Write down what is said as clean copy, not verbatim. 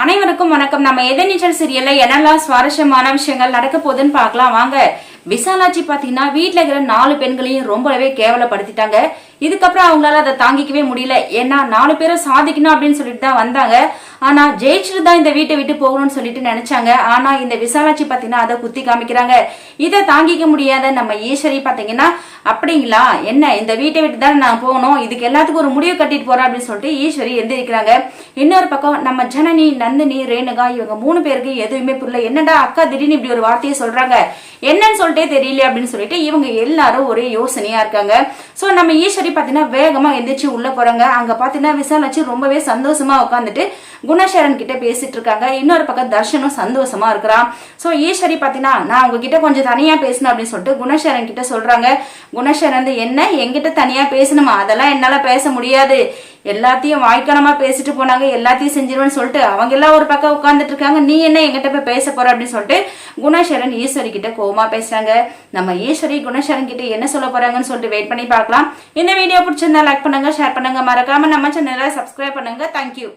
அனைவருக்கும் வணக்கம். நம்ம எதிர்நீச்சல் சீரியல்ல என்னெல்லாம் சுவாரஸ்யமான விஷயங்கள் நடக்க போகுதுன்னு பார்க்கலாம் வாங்க. விசாலாட்சி பாத்தீங்கன்னா வீட்டுல இருக்கிற 4 பெண்களையும் ரொம்பவே கேவலப்படுத்திட்டாங்க. இதுக்கப்புறம் அவங்களால அதை தாங்கிக்கவே முடியல. ஏன்னா 4 பேரும் சாதிக்கணும் அப்படின்னு சொல்லிட்டு தான் வந்தாங்க. ஆனா ஜெயிச்சுட்டு தான் இந்த வீட்டை விட்டு போகணும்னு சொல்லிட்டு நினைச்சாங்க. ஆனா இந்த விசாலாட்சி பாத்தீங்கன்னா அதை குத்தி காமிக்கிறாங்க. இதை தாங்கிக்க முடியாத நம்ம ஈஸ்வரி பாத்தீங்கன்னா, அப்படிங்களா என்ன இந்த வீட்டை விட்டு தான் நான் போகணும், இதுக்கு எல்லாத்துக்கும் ஒரு முடிவு கட்டிட்டு போறேன் அப்படின்னு சொல்லிட்டு ஈஸ்வரி எந்திரிக்கிறாங்க. இன்னொரு பக்கம் நம்ம ஜனனி, நந்தினி, ரேணுகா இவங்க 3 பேருக்கு எதுவுமே புரியல. என்னடா அக்கா திடீர்னு இப்படி ஒரு வார்த்தையை சொல்றாங்க, என்னன்னு சொல்லிட்டே தெரியல அப்படின்னு சொல்லிட்டு இவங்க எல்லாரும் ஒரே யோசனையா இருக்காங்க. சோ நம்ம ஈஸ்வரி பாத்தீங்கன்னா வேகமா எந்திரிச்சு உள்ள போறாங்க. அங்க பாத்தீங்கன்னா விசாலாட்சி ரொம்பவே சந்தோஷமா உட்காந்துட்டு குணசேகரன் கிட்ட பேசிட்டு இருக்காங்க. இன்னொரு பக்கம் தர்ஷனும் சந்தோஷமா இருக்கிறான். சோ ஈஸ்வரி பாத்தீங்கன்னா, நான் உங்ககிட்ட கொஞ்சம் தனியா பேசணும் அப்படின்னு சொல்லிட்டு குணசேகரன் கிட்ட சொல்றாங்க. குணசேகரன் என்ன என்கிட்ட தனியா பேசணுமா, அதெல்லாம் என்னால பேச முடியாது, எல்லாத்தையும் வாய்க்கானமா பேசிட்டு போனாங்க, எல்லாத்தையும் செஞ்சிருவேன்னு சொல்லிட்டு அவங்க எல்லாம் ஒரு பக்கம் உட்கார்ந்துட்டு இருக்காங்க, நீ என்ன எங்கிட்ட போய் பேச போற அப்படின்னு சொல்லிட்டு குணசேகரன் ஈஸ்வரி கிட்ட கோவமா பேசுறாங்க. நம்ம ஈஸ்வரி குணசேகரன் கிட்ட என்ன சொல்ல போறாங்கன்னு சொல்லிட்டு வெயிட் பண்ணி பார்க்கலாம். இந்த வீடியோ பிடிச்சிருந்தா லைக் பண்ணுங்க, ஷேர் பண்ணுங்க, மறக்காம நம்ம சேனலை சப்ஸ்கிரைப் பண்ணுங்க. தேங்க்யூ.